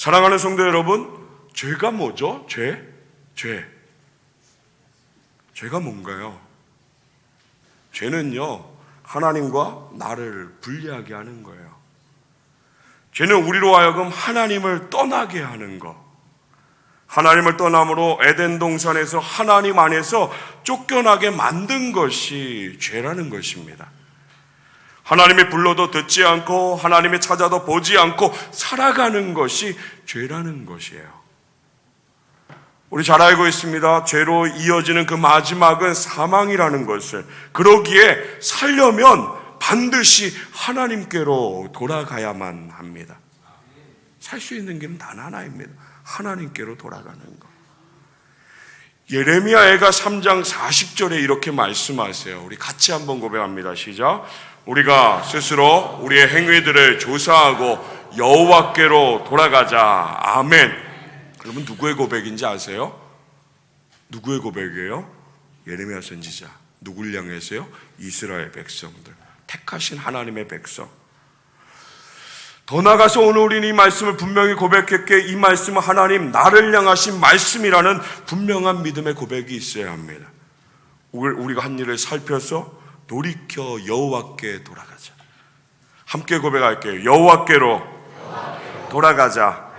사랑하는 성도 여러분, 죄가 뭐죠? 죄가 뭔가요? 죄는요, 하나님과 나를 분리하게 하는 거예요. 죄는 우리로 하여금 하나님을 떠나게 하는 것. 하나님을 떠남으로 에덴 동산에서 하나님 안에서 쫓겨나게 만든 것이 죄라는 것입니다. 하나님이 불러도 듣지 않고 하나님이 찾아도 보지 않고 살아가는 것이 죄라는 것이에요. 우리 잘 알고 있습니다. 죄로 이어지는 그 마지막은 사망이라는 것을. 그러기에 살려면 반드시 하나님께로 돌아가야만 합니다. 살 수 있는 길은 단 하나입니다. 하나님께로 돌아가는 것. 예레미야애가 3장 40절에 이렇게 말씀하세요. 우리 같이 한번 고백합니다. 시작. 우리가 스스로 우리의 행위들을 조사하고 여호와께로 돌아가자. 아멘. 여러분, 누구의 고백인지 아세요? 누구의 고백이에요? 예레미야 선지자. 누굴 향해서요? 이스라엘 백성들, 택하신 하나님의 백성. 더 나아가서 오늘 우리는 이 말씀을 분명히 고백했기에 이 말씀은 하나님 나를 향하신 말씀이라는 분명한 믿음의 고백이 있어야 합니다. 우리가 한 일을 살펴서 돌이켜 여호와께 돌아가자. 함께 고백할게요. 여호와께로 돌아가자.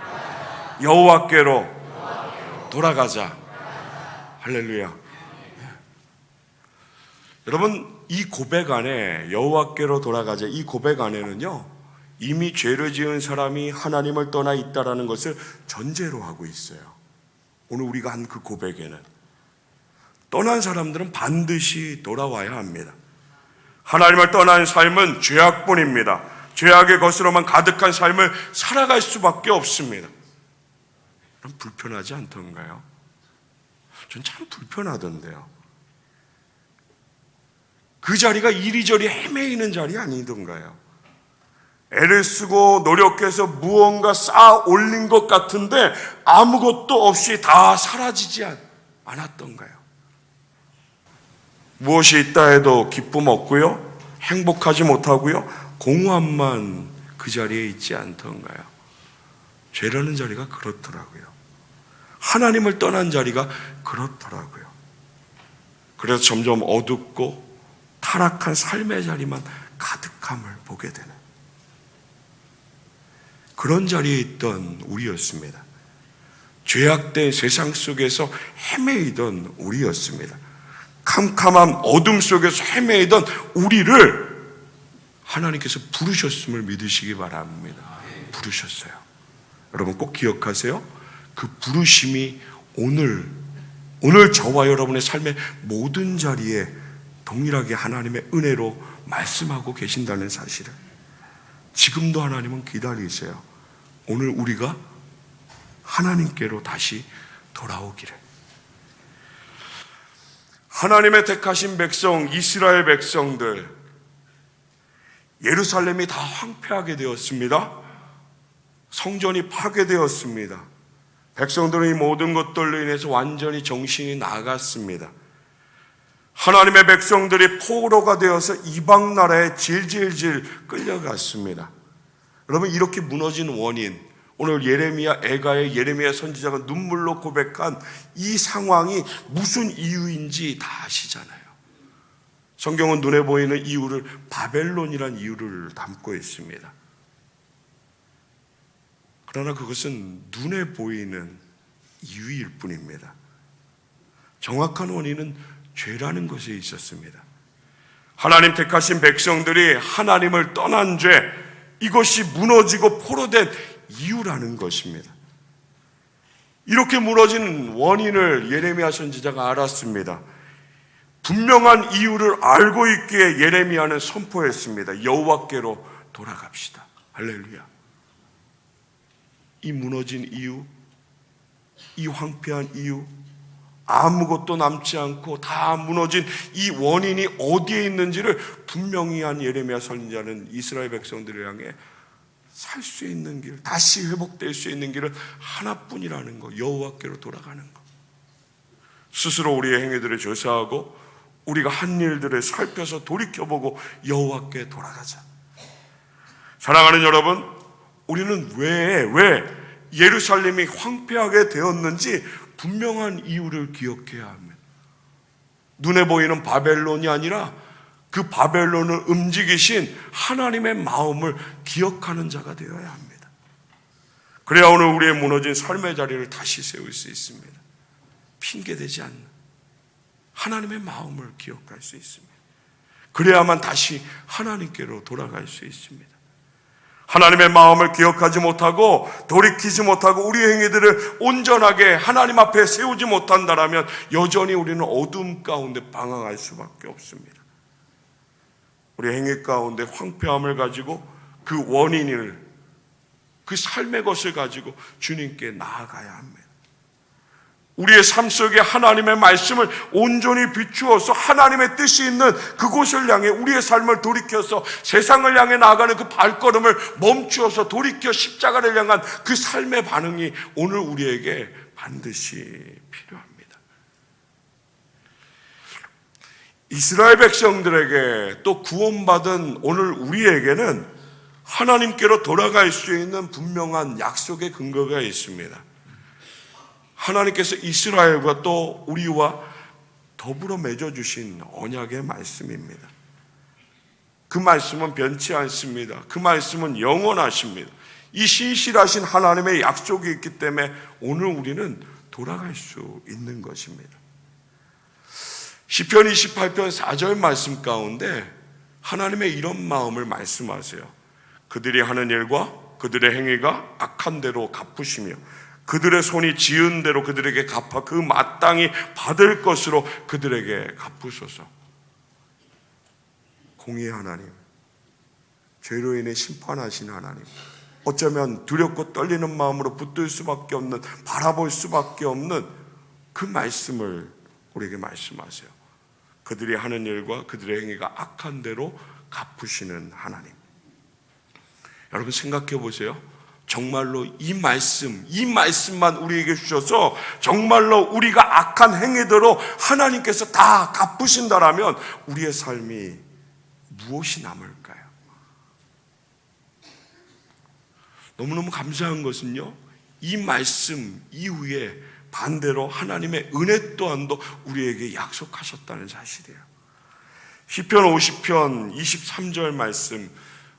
여호와께로 돌아가자. 할렐루야. 여러분, 이 고백 안에 여호와께로 돌아가자, 이 고백 안에는요, 이미 죄를 지은 사람이 하나님을 떠나 있다라는 것을 전제로 하고 있어요. 오늘 우리가 한 그 고백에는 떠난 사람들은 반드시 돌아와야 합니다. 하나님을 떠난 삶은 죄악뿐입니다. 죄악의 것으로만 가득한 삶을 살아갈 수밖에 없습니다. 그럼 불편하지 않던가요? 전 참 불편하던데요. 그 자리가 이리저리 헤매이는 자리 아니던가요? 애를 쓰고 노력해서 무언가 쌓아 올린 것 같은데 아무것도 없이 다 사라지지 않았던가요? 무엇이 있다 해도 기쁨 없고요, 행복하지 못하고요, 공허함만 그 자리에 있지 않던가요? 죄라는 자리가 그렇더라고요. 하나님을 떠난 자리가 그렇더라고요. 그래서 점점 어둡고 타락한 삶의 자리만 가득함을 보게 되는 그런 자리에 있던 우리였습니다. 죄악된 세상 속에서 헤매이던 우리였습니다. 캄캄한 어둠 속에서 헤매이던 우리를 하나님께서 부르셨음을 믿으시기 바랍니다. 부르셨어요. 여러분 꼭 기억하세요. 그 부르심이 오늘 저와 여러분의 삶의 모든 자리에 동일하게 하나님의 은혜로 말씀하고 계신다는 사실을 지금도 하나님은 기다리세요. 오늘 우리가 하나님께로 다시 돌아오기를. 하나님의 택하신 백성, 이스라엘 백성들, 예루살렘이 다 황폐하게 되었습니다. 성전이 파괴되었습니다. 백성들은 이 모든 것들로 인해서 완전히 정신이 나갔습니다. 하나님의 백성들이 포로가 되어서 이방 나라에 질질질 끌려갔습니다. 여러분, 이렇게 무너진 원인, 오늘 예레미야 선지자가 눈물로 고백한 이 상황이 무슨 이유인지 다 아시잖아요. 성경은 눈에 보이는 이유를 바벨론이라는 이유를 담고 있습니다. 그러나 그것은 눈에 보이는 이유일 뿐입니다. 정확한 원인은 죄라는 것에 있었습니다. 하나님 택하신 백성들이 하나님을 떠난 죄, 이것이 무너지고 포로된 이유라는 것입니다. 이렇게 무너진 원인을 예레미야 선지자가 알았습니다. 분명한 이유를 알고 있기에 예레미야는 선포했습니다. 여호와께로 돌아갑시다. 할렐루야. 이 무너진 이유, 이 황폐한 이유, 아무것도 남지 않고 다 무너진 이 원인이 어디에 있는지를 분명히 한 예레미야 선지자는 이스라엘 백성들을 향해 살 수 있는 길, 다시 회복될 수 있는 길은 하나뿐이라는 것, 여호와께로 돌아가는 것. 스스로 우리의 행위들을 조사하고 우리가 한 일들을 살펴서 돌이켜보고 여호와께 돌아가자. 사랑하는 여러분, 우리는 왜 예루살렘이 황폐하게 되었는지 분명한 이유를 기억해야 합니다. 눈에 보이는 바벨론이 아니라 그 바벨론을 움직이신 하나님의 마음을 기억하는 자가 되어야 합니다. 그래야 오늘 우리의 무너진 삶의 자리를 다시 세울 수 있습니다. 핑계대지 않는 하나님의 마음을 기억할 수 있습니다. 그래야만 다시 하나님께로 돌아갈 수 있습니다. 하나님의 마음을 기억하지 못하고 돌이키지 못하고 우리의 행위들을 온전하게 하나님 앞에 세우지 못한다면 여전히 우리는 어둠 가운데 방황할 수밖에 없습니다. 우리 행위 가운데 황폐함을 가지고 그 원인을, 그 삶의 것을 가지고 주님께 나아가야 합니다. 우리의 삶 속에 하나님의 말씀을 온전히 비추어서 하나님의 뜻이 있는 그곳을 향해 우리의 삶을 돌이켜서 세상을 향해 나아가는 그 발걸음을 멈추어서 돌이켜 십자가를 향한 그 삶의 반응이 오늘 우리에게 반드시 필요합니다. 이스라엘 백성들에게 또 구원받은 오늘 우리에게는 하나님께로 돌아갈 수 있는 분명한 약속의 근거가 있습니다. 하나님께서 이스라엘과 또 우리와 더불어 맺어주신 언약의 말씀입니다. 그 말씀은 변치 않습니다. 그 말씀은 영원하십니다. 이 신실하신 하나님의 약속이 있기 때문에 오늘 우리는 돌아갈 수 있는 것입니다. 시편 28편 4절 말씀 가운데 하나님의 이런 마음을 말씀하세요. 그들이 하는 일과 그들의 행위가 악한 대로 갚으시며 그들의 손이 지은 대로 그들에게 갚아 그 마땅히 받을 것으로 그들에게 갚으소서. 공의의 하나님, 죄로 인해 심판하신 하나님, 어쩌면 두렵고 떨리는 마음으로 붙들 수밖에 없는, 바라볼 수밖에 없는 그 말씀을 우리에게 말씀하세요. 그들이 하는 일과 그들의 행위가 악한 대로 갚으시는 하나님. 여러분 생각해 보세요. 정말로 이 말씀만 우리에게 주셔서 정말로 우리가 악한 행위대로 하나님께서 다 갚으신다라면 우리의 삶이 무엇이 남을까요? 너무너무 감사한 것은요, 이 말씀 이후에 반대로 하나님의 은혜 또한도 우리에게 약속하셨다는 사실이에요. 시편 50편 23절 말씀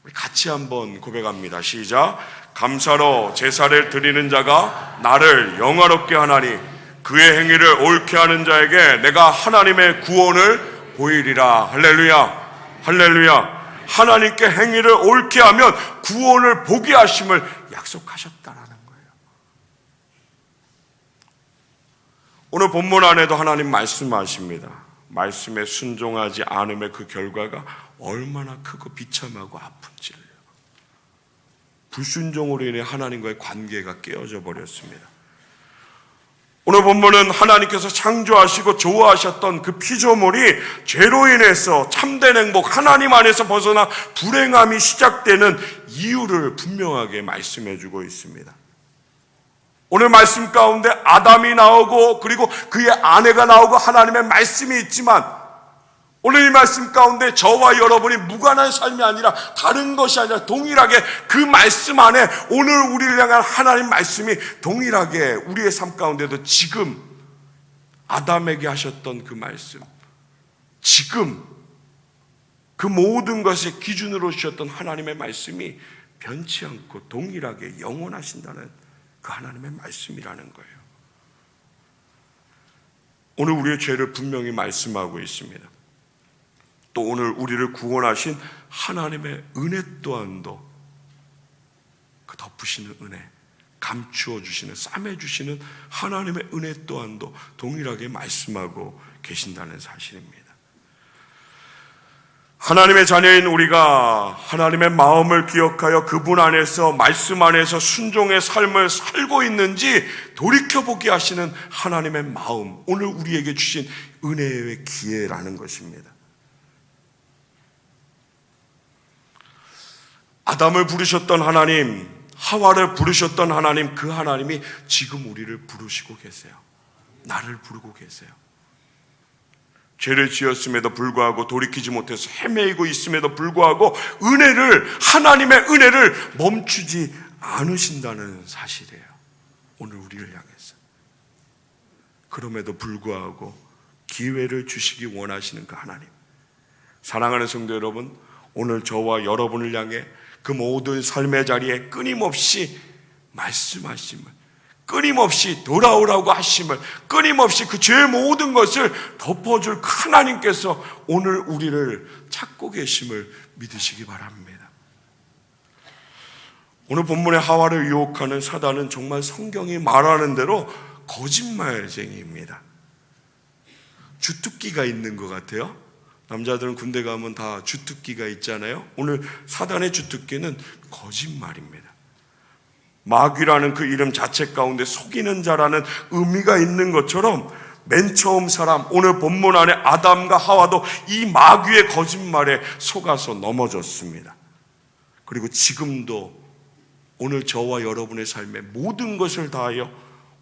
우리 같이 한번 고백합니다. 시작. 감사로 제사를 드리는 자가 나를 영화롭게 하나니 그의 행위를 옳게 하는 자에게 내가 하나님의 구원을 보이리라. 할렐루야, 할렐루야. 하나님께 행위를 옳게 하면 구원을 보게 하심을 약속하셨다라는 거예요. 오늘 본문 안에도 하나님 말씀하십니다. 말씀에 순종하지 않음의 그 결과가 얼마나 크고 비참하고 아픈지를. 불순종으로 인해 하나님과의 관계가 깨어져 버렸습니다. 오늘 본문은 하나님께서 창조하시고 좋아하셨던 그 피조물이 죄로 인해서 참된 행복, 하나님 안에서 벗어나 불행함이 시작되는 이유를 분명하게 말씀해 주고 있습니다. 오늘 말씀 가운데 아담이 나오고 그리고 그의 아내가 나오고 하나님의 말씀이 있지만 오늘 이 말씀 가운데 저와 여러분이 무관한 삶이 아니라 다른 것이 아니라 동일하게 그 말씀 안에 오늘 우리를 향한 하나님 말씀이 동일하게 우리의 삶 가운데도 지금 아담에게 하셨던 그 말씀, 지금 그 모든 것의 기준으로 주셨던 하나님의 말씀이 변치 않고 동일하게 영원하신다는 그 하나님의 말씀이라는 거예요. 오늘 우리의 죄를 분명히 말씀하고 있습니다. 또 오늘 우리를 구원하신 하나님의 은혜 또한도 그 덮으시는 은혜, 감추어 주시는, 싸매 주시는 하나님의 은혜 또한도 동일하게 말씀하고 계신다는 사실입니다. 하나님의 자녀인 우리가 하나님의 마음을 기억하여 그분 안에서, 말씀 안에서 순종의 삶을 살고 있는지 돌이켜보게 하시는 하나님의 마음, 오늘 우리에게 주신 은혜의 기회라는 것입니다. 아담을 부르셨던 하나님, 하와를 부르셨던 하나님, 그 하나님이 지금 우리를 부르시고 계세요. 나를 부르고 계세요. 죄를 지었음에도 불구하고 돌이키지 못해서 헤매이고 있음에도 불구하고 하나님의 은혜를 멈추지 않으신다는 사실이에요. 오늘 우리를 향해서. 그럼에도 불구하고 기회를 주시기 원하시는 그 하나님. 사랑하는 성도 여러분, 오늘 저와 여러분을 향해 그 모든 삶의 자리에 끊임없이 말씀하심을, 끊임없이 돌아오라고 하심을, 끊임없이 그 죄의 모든 것을 덮어줄 그 하나님께서 오늘 우리를 찾고 계심을 믿으시기 바랍니다. 오늘 본문의 하와를 유혹하는 사단은 정말 성경이 말하는 대로 거짓말쟁이입니다. 주특기가 있는 것 같아요. 남자들은 군대 가면 다 주특기가 있잖아요. 오늘 사단의 주특기는 거짓말입니다. 마귀라는 그 이름 자체 가운데 속이는 자라는 의미가 있는 것처럼 맨 처음 사람, 오늘 본문 안에 아담과 하와도 이 마귀의 거짓말에 속아서 넘어졌습니다. 그리고 지금도 오늘 저와 여러분의 삶에 모든 것을 다하여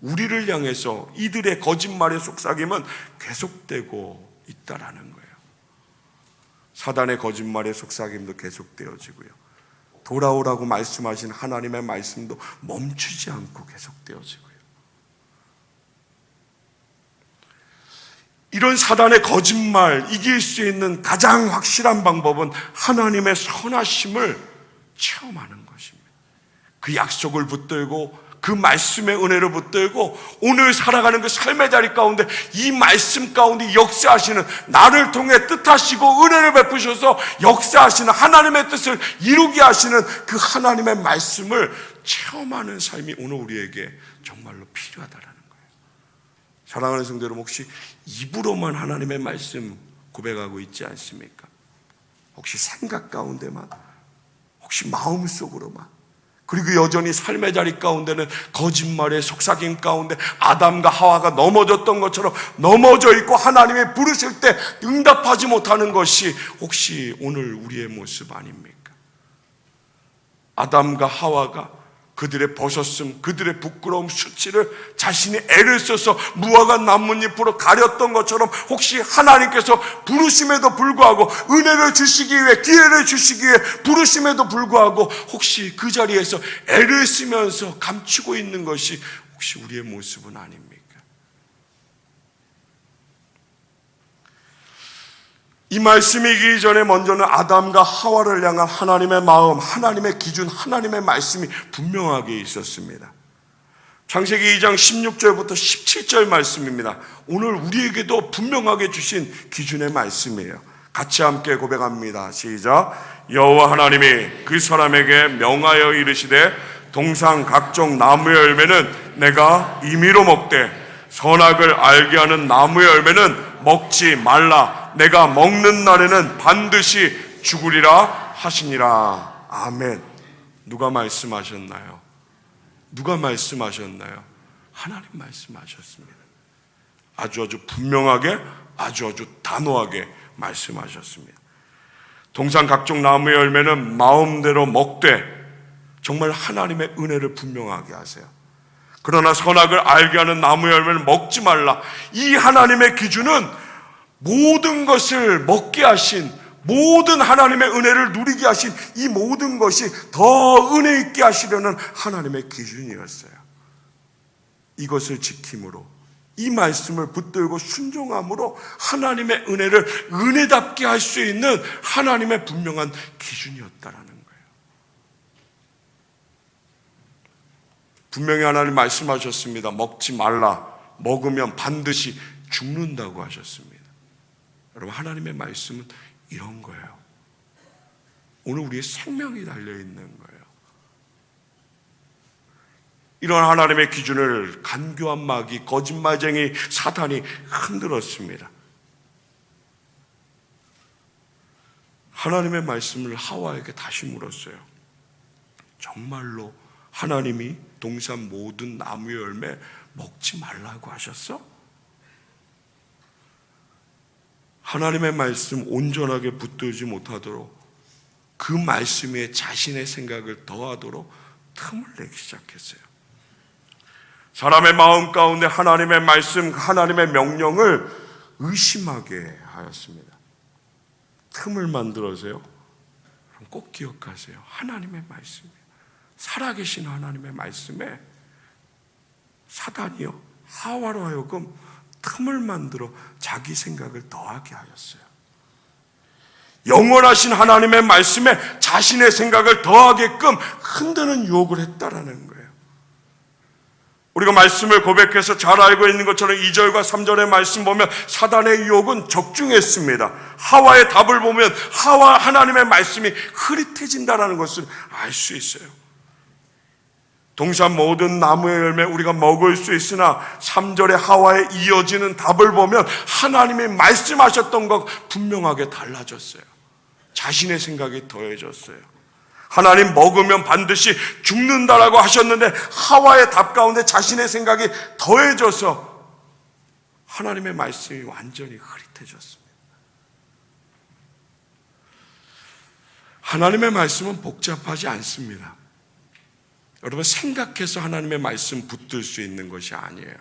우리를 향해서 이들의 거짓말의 속삭임은 계속되고 있다라는 거예요. 사단의 거짓말의 속삭임도 계속되어지고요, 돌아오라고 말씀하신 하나님의 말씀도 멈추지 않고 계속되어지고요. 이런 사단의 거짓말 이길 수 있는 가장 확실한 방법은 하나님의 선하심을 체험하는 것입니다. 그 약속을 붙들고 그 말씀의 은혜를 붙들고 오늘 살아가는 그 삶의 자리 가운데 이 말씀 가운데 역사하시는, 나를 통해 뜻하시고 은혜를 베푸셔서 역사하시는 하나님의 뜻을 이루게 하시는 그 하나님의 말씀을 체험하는 삶이 오늘 우리에게 정말로 필요하다라는 거예요. 사랑하는 성도 여러분, 혹시 입으로만 하나님의 말씀 고백하고 있지 않습니까? 혹시 생각 가운데만, 혹시 마음속으로만, 그리고 여전히 삶의 자리 가운데는 거짓말의 속삭임 가운데 아담과 하와가 넘어졌던 것처럼 넘어져 있고 하나님이 부르실 때 응답하지 못하는 것이 혹시 오늘 우리의 모습 아닙니까? 아담과 하와가 그들의 벗었음, 그들의 부끄러움, 수치를 자신이 애를 써서 무화과 나뭇잎으로 가렸던 것처럼 혹시 하나님께서 부르심에도 불구하고 은혜를 주시기 위해, 기회를 주시기 위해 부르심에도 불구하고 혹시 그 자리에서 애를 쓰면서 감추고 있는 것이 혹시 우리의 모습은 아닙니까? 이 말씀이기 전에 먼저는 아담과 하와를 향한 하나님의 마음, 하나님의 기준, 하나님의 말씀이 분명하게 있었습니다. 창세기 2장 16절부터 17절 말씀입니다. 오늘 우리에게도 분명하게 주신 기준의 말씀이에요. 같이 함께 고백합니다. 시작. 여호와 하나님이 그 사람에게 명하여 이르시되 동산 각종 나무의 열매는 내가 임의로 먹되 선악을 알게 하는 나무의 열매는 먹지 말라. 내가 먹는 날에는 반드시 죽으리라 하시니라. 아멘. 누가 말씀하셨나요? 누가 말씀하셨나요? 하나님 말씀하셨습니다. 아주 분명하게, 아주 단호하게 말씀하셨습니다. 동산 각종 나무의 열매는 마음대로 먹되, 정말 하나님의 은혜를 분명하게 하세요. 그러나 선악을 알게 하는 나무의 열매는 먹지 말라. 이 하나님의 기준은 모든 것을 먹게 하신, 모든 하나님의 은혜를 누리게 하신 이 모든 것이 더 은혜 있게 하시려는 하나님의 기준이었어요. 이것을 지킴으로, 이 말씀을 붙들고 순종함으로 하나님의 은혜를 은혜답게 할 수 있는 하나님의 분명한 기준이었다라는 거예요. 분명히 하나님 말씀하셨습니다. 먹지 말라. 먹으면 반드시 죽는다고 하셨습니다. 여러분, 하나님의 말씀은 이런 거예요. 오늘 우리의 생명이 달려있는 거예요. 이런 하나님의 기준을 간교한 마귀, 거짓말쟁이 사탄이 흔들었습니다. 하나님의 말씀을 하와에게 다시 물었어요. 정말로 하나님이 동산 모든 나무의 열매 먹지 말라고 하셨어? 하나님의 말씀 온전하게 붙들지 못하도록 그 말씀에 자신의 생각을 더하도록 틈을 내기 시작했어요. 사람의 마음 가운데 하나님의 말씀, 하나님의 명령을 의심하게 하였습니다. 틈을 만들어서요. 꼭 기억하세요. 하나님의 말씀이에요. 살아계신 하나님의 말씀에 사단이요 하와로 하여금 틈을 만들어 자기 생각을 더하게 하였어요. 영원하신 하나님의 말씀에 자신의 생각을 더하게끔 흔드는 유혹을 했다라는 거예요. 우리가 말씀을 고백해서 잘 알고 있는 것처럼 2절과 3절의 말씀 보면 사단의 유혹은 적중했습니다. 하와의 답을 보면 하나님의 말씀이 흐릿해진다는 것을 알 수 있어요. 동산 모든 나무의 열매 우리가 먹을 수 있으나 3절의 하와에 이어지는 답을 보면 하나님이 말씀하셨던 것 분명하게 달라졌어요. 자신의 생각이 더해졌어요. 하나님 먹으면 반드시 죽는다라고 하셨는데 하와의 답 가운데 자신의 생각이 더해져서 하나님의 말씀이 완전히 흐릿해졌습니다. 하나님의 말씀은 복잡하지 않습니다. 여러분, 생각해서 하나님의 말씀 붙들 수 있는 것이 아니에요.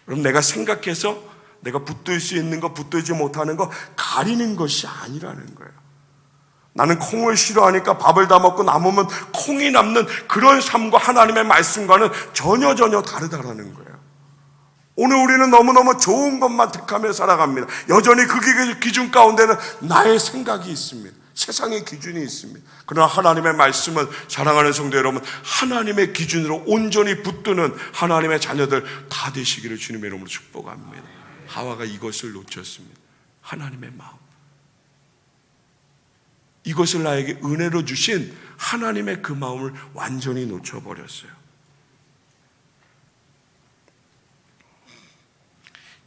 여러분, 내가 생각해서 내가 붙들 수 있는 거, 붙들지 못하는 거 가리는 것이 아니라는 거예요. 나는 콩을 싫어하니까 밥을 다 먹고 남으면 콩이 남는 그런 삶과 하나님의 말씀과는 전혀 다르다라는 거예요. 오늘 우리는 너무너무 좋은 것만 택하며 살아갑니다. 여전히 그 기준 가운데는 나의 생각이 있습니다. 세상의 기준이 있습니다. 그러나 하나님의 말씀은, 사랑하는 성도 여러분, 하나님의 기준으로 온전히 붙드는 하나님의 자녀들 다 되시기를 주님의 이름으로 축복합니다. 하와가 이것을 놓쳤습니다. 하나님의 마음, 이것을 나에게 은혜로 주신 하나님의 그 마음을 완전히 놓쳐버렸어요.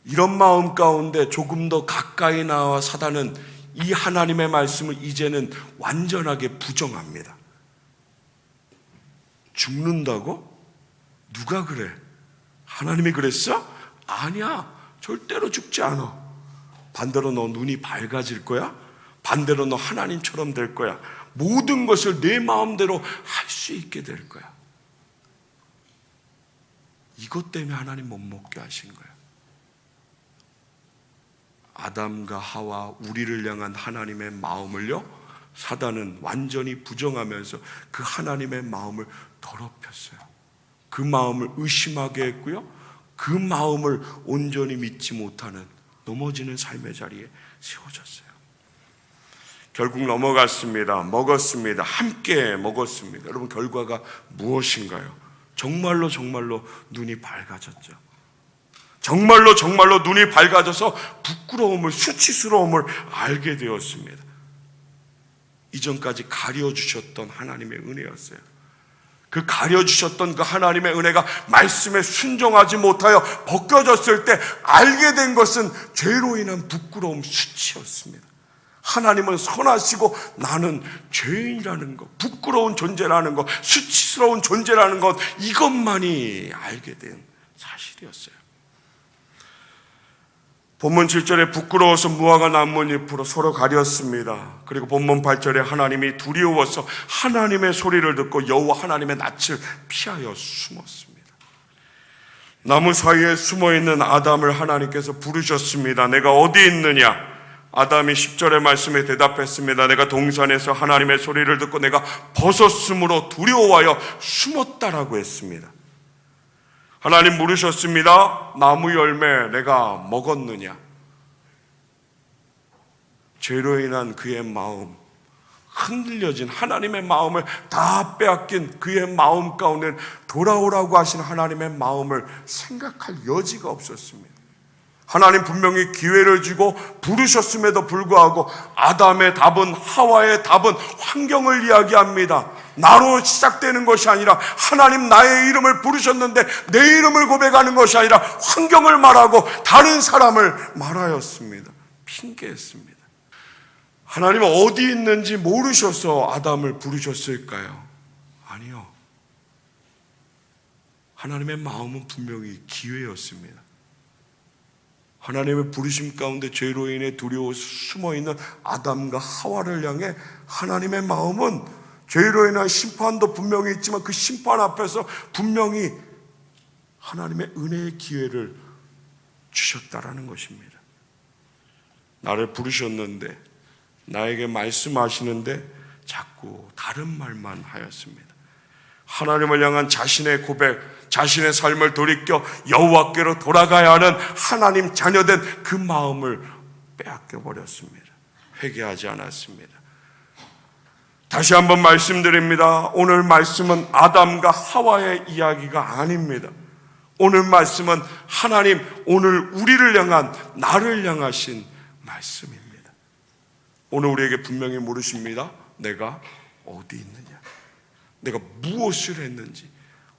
이런 마음 가운데 조금 더 가까이 나와 사단은 이 하나님의 말씀을 이제는 완전하게 부정합니다. 죽는다고? 누가 그래? 하나님이 그랬어? 아니야, 절대로 죽지 않아. 반대로 너 눈이 밝아질 거야. 반대로 너 하나님처럼 될 거야. 모든 것을 내 마음대로 할 수 있게 될 거야. 이것 때문에 하나님 못 먹게 하신 거야. 아담과 하와, 우리를 향한 하나님의 마음을요, 사단은 완전히 부정하면서 그 하나님의 마음을 더럽혔어요. 그 마음을 의심하게 했고요, 그 마음을 온전히 믿지 못하는 넘어지는 삶의 자리에 세워졌어요. 결국 넘어갔습니다. 먹었습니다. 함께 먹었습니다. 여러분, 결과가 무엇인가요? 정말로 눈이 밝아졌죠. 정말로 눈이 밝아져서 부끄러움을, 수치스러움을 알게 되었습니다. 이전까지 가려주셨던 하나님의 은혜였어요. 그 가려주셨던 그 하나님의 은혜가 말씀에 순종하지 못하여 벗겨졌을 때 알게 된 것은 죄로 인한 부끄러움, 수치였습니다. 하나님은 선하시고 나는 죄인이라는 것, 부끄러운 존재라는 것, 수치스러운 존재라는 것, 이것만이 알게 된 사실이었어요. 본문 7절에 부끄러워서 무화과 나뭇잎으로 서로 가렸습니다. 그리고 본문 8절에 하나님이 두려워서 하나님의 소리를 듣고 여호와 하나님의 낯을 피하여 숨었습니다. 나무 사이에 숨어있는 아담을 하나님께서 부르셨습니다. 내가 어디 있느냐? 아담이 10절의 말씀에 대답했습니다. 내가 동산에서 하나님의 소리를 듣고 내가 벗었으므로 두려워하여 숨었다라고 했습니다. 하나님 물으셨습니다. 나무 열매 내가 먹었느냐? 죄로 인한 그의 마음, 흔들려진 하나님의 마음을 다 빼앗긴 그의 마음 가운데 돌아오라고 하신 하나님의 마음을 생각할 여지가 없었습니다. 하나님 분명히 기회를 주고 부르셨음에도 불구하고 아담의 답은, 하와의 답은 환경을 이야기합니다. 나로 시작되는 것이 아니라 하나님 나의 이름을 부르셨는데 내 이름을 고백하는 것이 아니라 환경을 말하고 다른 사람을 말하였습니다. 핑계했습니다. 하나님은 어디 있는지 모르셔서 아담을 부르셨을까요? 아니요. 하나님의 마음은 분명히 기회였습니다. 하나님의 부르심 가운데 죄로 인해 두려워서 숨어있는 아담과 하와를 향해 하나님의 마음은 죄로 인한 심판도 분명히 있지만 그 심판 앞에서 분명히 하나님의 은혜의 기회를 주셨다라는 것입니다. 나를 부르셨는데, 나에게 말씀하시는데 자꾸 다른 말만 하였습니다. 하나님을 향한 자신의 고백, 자신의 삶을 돌이켜 여호와께로 돌아가야 하는 하나님 자녀된 그 마음을 빼앗겨 버렸습니다. 회개하지 않았습니다. 다시 한번 말씀드립니다. 오늘 말씀은 아담과 하와의 이야기가 아닙니다. 오늘 말씀은 하나님 오늘 우리를 향한, 나를 향하신 말씀입니다. 오늘 우리에게 분명히 물으십니다. 내가 어디 있느냐? 내가 무엇을 했는지,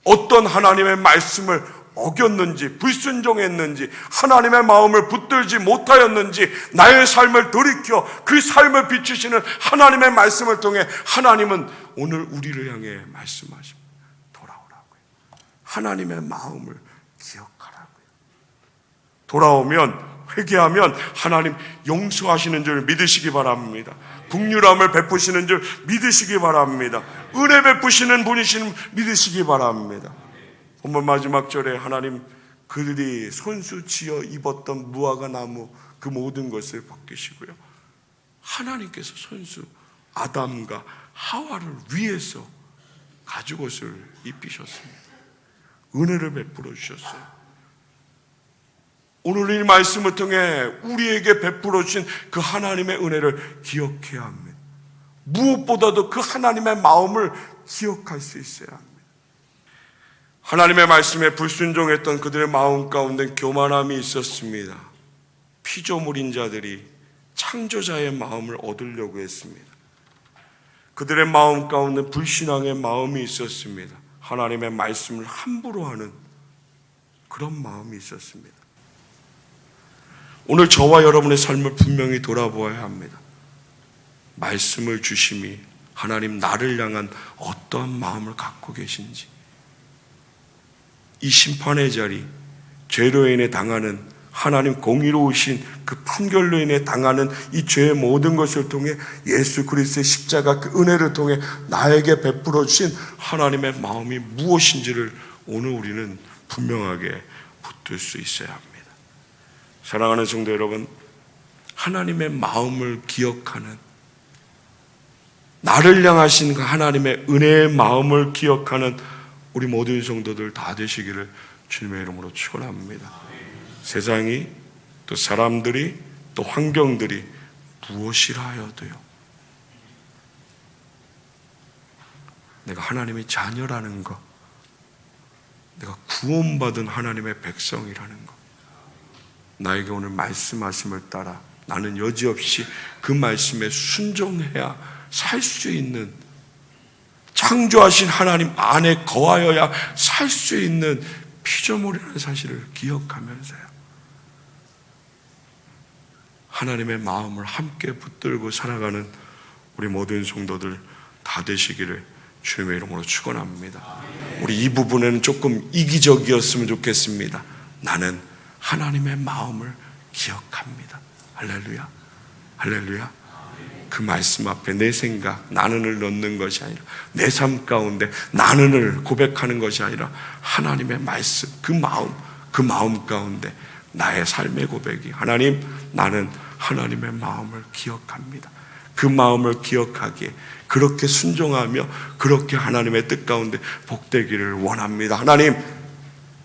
어떤 하나님의 말씀을 어겼는지, 불순종했는지, 하나님의 마음을 붙들지 못하였는지, 나의 삶을 돌이켜 그 삶을 비추시는 하나님의 말씀을 통해 하나님은 오늘 우리를 향해 말씀하십니다. 돌아오라고요. 하나님의 마음을 기억하라고요. 돌아오면, 회개하면 하나님 용서하시는 줄 믿으시기 바랍니다. 긍휼함을 베푸시는 줄 믿으시기 바랍니다. 은혜 베푸시는 분이신 믿으시기 바랍니다. 본문 마지막 절에 하나님 그들이 손수 지어 입었던 무화과 나무 그 모든 것을 벗기시고요, 하나님께서 손수 아담과 하와를 위해서 가죽옷을 입히셨습니다. 은혜를 베풀어 주셨어요. 오늘 이 말씀을 통해 우리에게 베풀어 주신 그 하나님의 은혜를 기억해야 합니다. 무엇보다도 그 하나님의 마음을 기억할 수 있어야 합니다. 하나님의 말씀에 불순종했던 그들의 마음 가운데 교만함이 있었습니다. 피조물인 자들이 창조자의 마음을 얻으려고 했습니다. 그들의 마음 가운데 불신앙의 마음이 있었습니다. 하나님의 말씀을 함부로 하는 그런 마음이 있었습니다. 오늘 저와 여러분의 삶을 분명히 돌아보아야 합니다. 말씀을 주심이 하나님 나를 향한 어떠한 마음을 갖고 계신지, 이 심판의 자리, 죄로 인해 당하는, 하나님 공의로우신 그 판결로 인해 당하는 이 죄의 모든 것을 통해 예수 그리스도의 십자가 그 은혜를 통해 나에게 베풀어 주신 하나님의 마음이 무엇인지를 오늘 우리는 분명하게 붙들 수 있어야 합니다. 사랑하는 성도 여러분, 하나님의 마음을 기억하는, 나를 향하신 그 하나님의 은혜의 마음을 기억하는 우리 모든 성도들 다 되시기를 주님의 이름으로 축원합니다. 세상이, 또 사람들이, 또 환경들이 무엇이라 하여도요, 내가 하나님의 자녀라는 것, 내가 구원받은 하나님의 백성이라는 것, 나에게 오늘 말씀하심을 따라 나는 여지없이 그 말씀에 순종해야 살 수 있는, 창조하신 하나님 안에 거하여야 살 수 있는 피조물이라는 사실을 기억하면서요, 하나님의 마음을 함께 붙들고 살아가는 우리 모든 성도들 다 되시기를 주님의 이름으로 축원합니다. 우리 이 부분에는 조금 이기적이었으면 좋겠습니다. 나는 하나님의 마음을 기억합니다. 할렐루야, 할렐루야. 그 말씀 앞에 내 생각, 나는을 넣는 것이 아니라, 내 삶 가운데 나는을 고백하는 것이 아니라 하나님의 말씀, 그 마음 가운데 나의 삶의 고백이, 하나님, 나는 하나님의 마음을 기억합니다. 그 마음을 기억하기에 그렇게 순종하며 그렇게 하나님의 뜻 가운데 복되기를 원합니다. 하나님,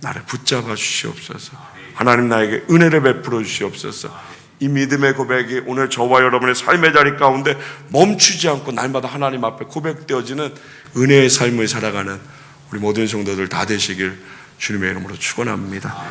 나를 붙잡아 주시옵소서. 하나님, 나에게 은혜를 베풀어 주시옵소서. 이 믿음의 고백이 오늘 저와 여러분의 삶의 자리 가운데 멈추지 않고 날마다 하나님 앞에 고백되어지는 은혜의 삶을 살아가는 우리 모든 성도들 다 되시길 주님의 이름으로 축원합니다.